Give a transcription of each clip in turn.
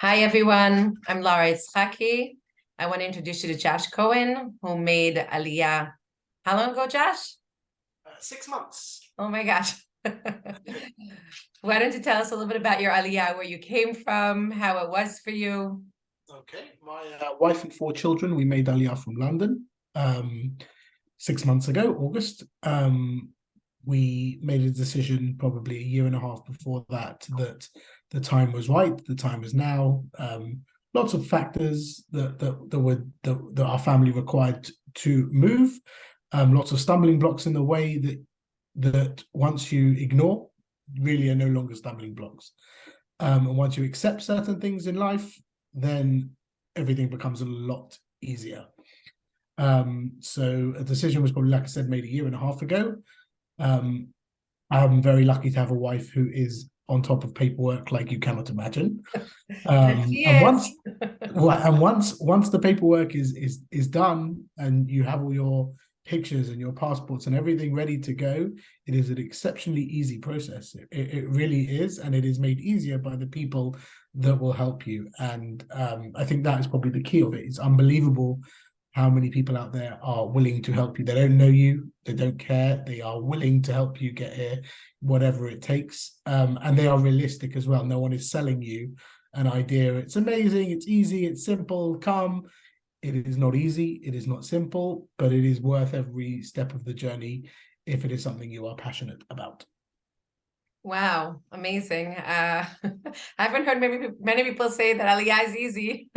Hi, everyone. I'm Laura Itzhaki. I want to introduce you to Josh Cohen, who made Aliyah. How long ago, Josh? 6 months. Oh my gosh. Why don't you tell us a little bit about your Aliyah, where you came from, how it was for you? Okay, my wife and 4 children, we made Aliyah from London 6 months ago, August. We made a decision probably a year and a half before that the time was right, the time is now. Lots of factors that our family required to move. Lots of stumbling blocks in the way that once you ignore, really are no longer stumbling blocks. And once you accept certain things in life, then everything becomes a lot easier. So a decision was probably, like I said, made a year and a half ago. I'm very lucky to have a wife who is on top of paperwork like you cannot imagine. She And is. once the paperwork is done and you have all your pictures and your passports and everything ready to go, it is an exceptionally easy process. It really is, and it is made easier by the people that will help you. And I think that is probably the key of it. It's unbelievable how many people out there are willing to help you. They don't know you, they don't care, they are willing to help you get here, whatever it takes. And they are realistic as well. No one is selling you an idea. It's amazing, it's easy, it's simple, come. It is not easy, it is not simple, but it is worth every step of the journey if it is something you are passionate about. Wow, amazing. I haven't heard many people say that Aliyah is easy.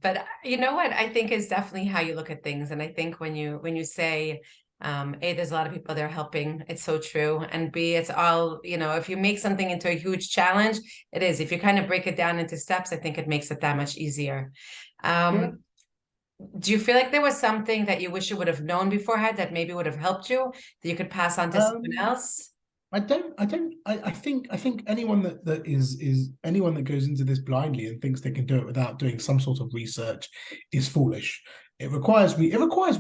But you know what I think is definitely how you look at things. And I think when you say A, there's a lot of people there helping, it's so true. And B, it's all, if you make something into a huge challenge, it is. If you kind of break it down into steps, I think it makes it that much easier. Yeah. Do you feel like there was something that you wish you would have known beforehand that maybe would have helped you, that you could pass on to someone Um, else? I think anyone that is anyone that goes into this blindly and thinks they can do it without doing some sort of research is foolish. It requires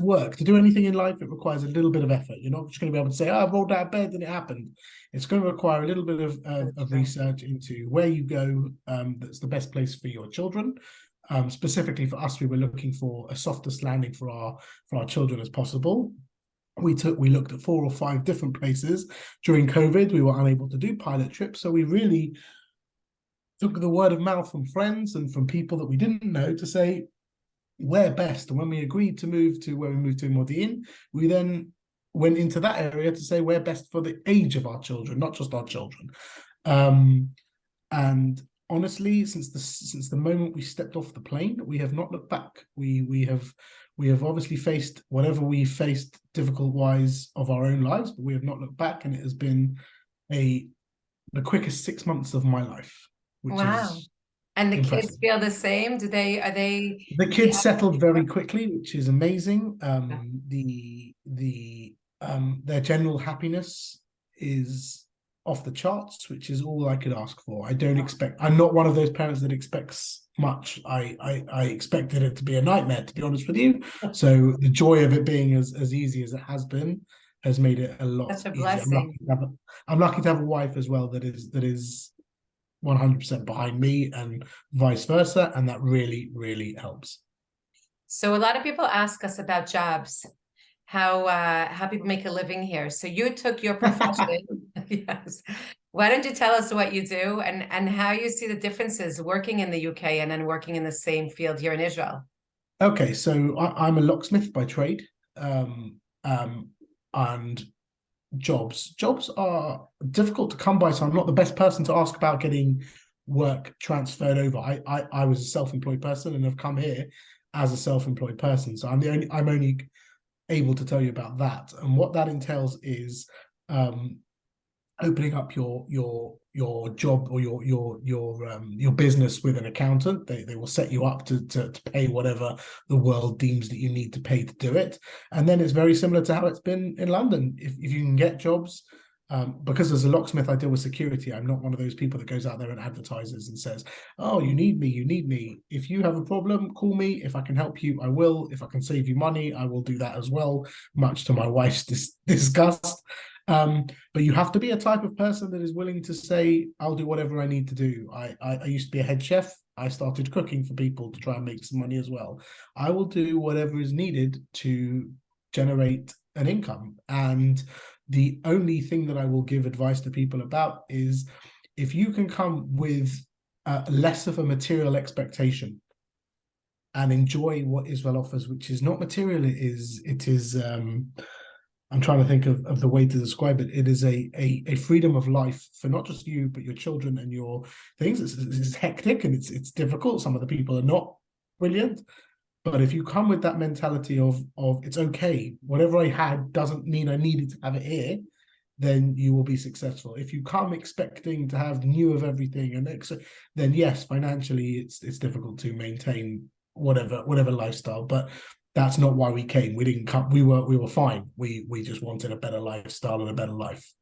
work to do anything in life. It requires a little bit of effort. You're not just going to be able to say, "Oh, I rolled out of bed and it happened." It's going to require a little bit of research into where you go. That's the best place for your children. Specifically for us, we were looking for a softest landing for our children as possible. We looked at 4 or 5 different places. During COVID, we were unable to do pilot trips, so we really took the word of mouth from friends and from people that we didn't know to say where best. And when we agreed to move to where we moved to Modiin, we then went into that area to say where best for the age of our children, not just our children. And honestly, since the moment we stepped off the plane, we have not looked back. We have obviously faced whatever we faced difficult wise of our own lives, but we have not looked back, and it has been the quickest 6 months of my life, which Wow. is And the kids impressive. feel the same? Are they The kids settled very quickly, which is amazing. Their general happiness is off the charts, which is all I could ask for. I'm not one of those parents that expects much. I expected it to be a nightmare, to be honest with you. So the joy of it being as easy as it has been has made it a lot such a easier. blessing? I'm lucky to have a wife as well that is 100% behind me and vice versa, and that really, really helps. So a lot of people ask us about jobs, how people make a living here. So you took your profession. Yes. Why don't you tell us what you do and how you see the differences working in the UK and then working in the same field here in Israel? Okay, so I'm a locksmith by trade, and jobs are difficult to come by, so I'm not the best person to ask about getting work transferred over. I was a self-employed person and have come here as a self-employed person, so I'm only able to tell you about that. And what that entails is opening up your job or your business with an accountant. They will set you up to pay whatever the world deems that you need to pay to do it. And then it's very similar to how it's been in London. If you can get jobs, because as a locksmith, I deal with security. I'm not one of those people that goes out there and advertises and says, "Oh, you need me, you need me." If you have a problem, call me. If I can help you, I will. If I can save you money, I will do that as well, much to my wife's disgust. But you have to be a type of person that is willing to say, I'll do whatever I need to do. I used to be a head chef. I started cooking for people to try and make some money as well. I will do whatever is needed to generate an income. And the only thing that I will give advice to people about is, if you can come with less of a material expectation and enjoy what Israel offers, which is not material, it is I'm trying to think of the way to describe it. It is a freedom of life for not just you, but your children and your things. It's hectic and it's difficult. Some of the people are not brilliant. But if you come with that mentality of it's okay, whatever I had doesn't mean I needed to have it here, then you will be successful. If you come expecting to have new of everything, then yes, financially it's difficult to maintain whatever lifestyle. But that's not why we came. We didn't come. We were fine. We just wanted a better lifestyle and a better life.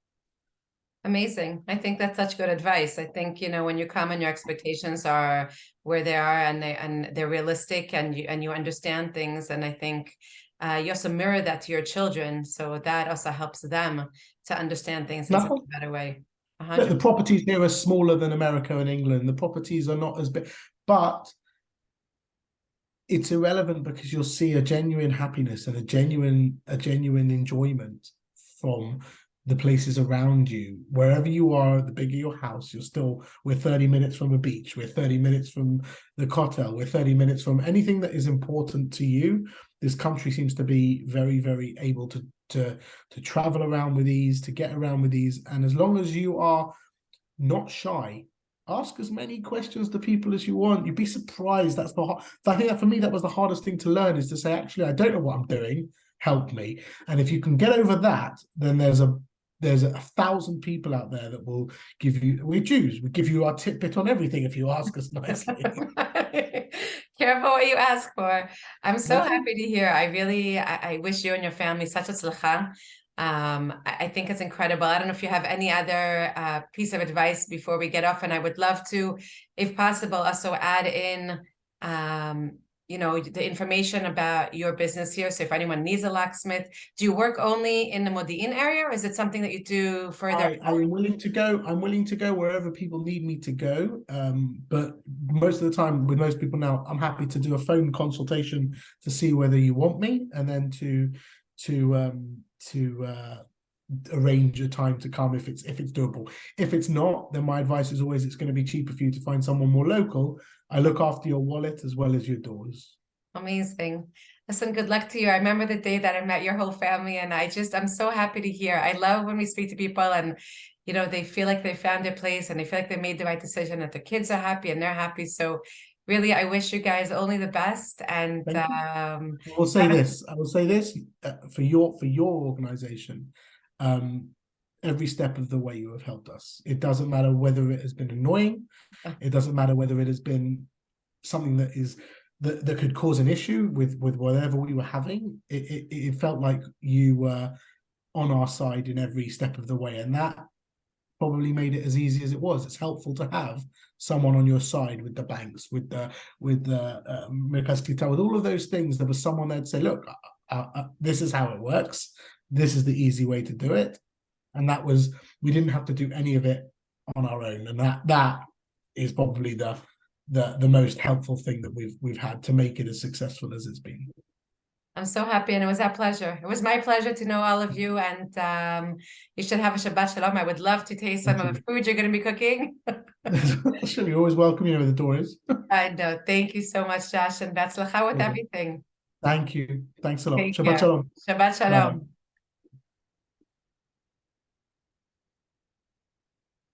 Amazing. I think that's such good advice. I think, when you come and your expectations are where they are and they're realistic and you understand things. And I think you also mirror that to your children. So that also helps them to understand things in such a better way. The properties here are smaller than America and England. The properties are not as big, but it's irrelevant because you'll see a genuine happiness and a genuine enjoyment from the places around you. Wherever you are, the bigger your house, we're 30 minutes from a beach, we're 30 minutes from the Kotel, we're 30 minutes from anything that is important to you. This country seems to be very, very able to travel around with ease, to get around with ease. And as long as you are not shy, ask as many questions to people as you want. You'd be surprised. I think that for me, that was the hardest thing to learn, is to say, actually, I don't know what I'm doing. Help me. And if you can get over that, then there's a 1,000 people out there that will give you. We give you our tidbit on everything if you ask us nicely. Careful what you ask for. I'm so happy to hear. I wish you and your family such a tzlacha. I think it's incredible. I don't know if you have any other piece of advice before we get off, and I would love to, if possible, also add in the information about your business here. So if anyone needs a locksmith, do you work only in the Modiin area, or is it something that you do further? I'm willing to go. I'm willing to go wherever people need me to go. But most of the time, with most people now, I'm happy to do a phone consultation to see whether you want me, and then to arrange a time to come if it's doable. If it's not, then my advice is always, it's going to be cheaper for you to find someone more local. I look after your wallet as well as your doors. Amazing. Listen, good luck to you. I remember the day that I met your whole family, and I'm so happy to hear. I love when we speak to people and they feel like they found their place and they feel like they made the right decision, that the kids are happy and they're happy. So really, I wish you guys only the best. And I will say this for your organization. Every step of the way you have helped us. It doesn't matter whether it has been annoying. It doesn't matter whether it has been something that could cause an issue with whatever we were having. It felt like you were on our side in every step of the way, and that probably made it as easy as it was. It's helpful to have someone on your side with the banks, with the Misrad Haklita, with all of those things. There was someone there to say, look, this is how it works. This is the easy way to do it. And we didn't have to do any of it on our own. And that is probably the most helpful thing that we've had to make it as successful as it's been. I'm so happy, and it was a pleasure. It was my pleasure to know all of you, and you should have a Shabbat Shalom. I would love to taste some of the food you're going to be cooking. You're always welcome. You know the door is. I know. Thank you so much, Josh, and that's with everything. Thank you. Thanks a lot. Take Shabbat care. Shalom. Shabbat Shalom. Bye.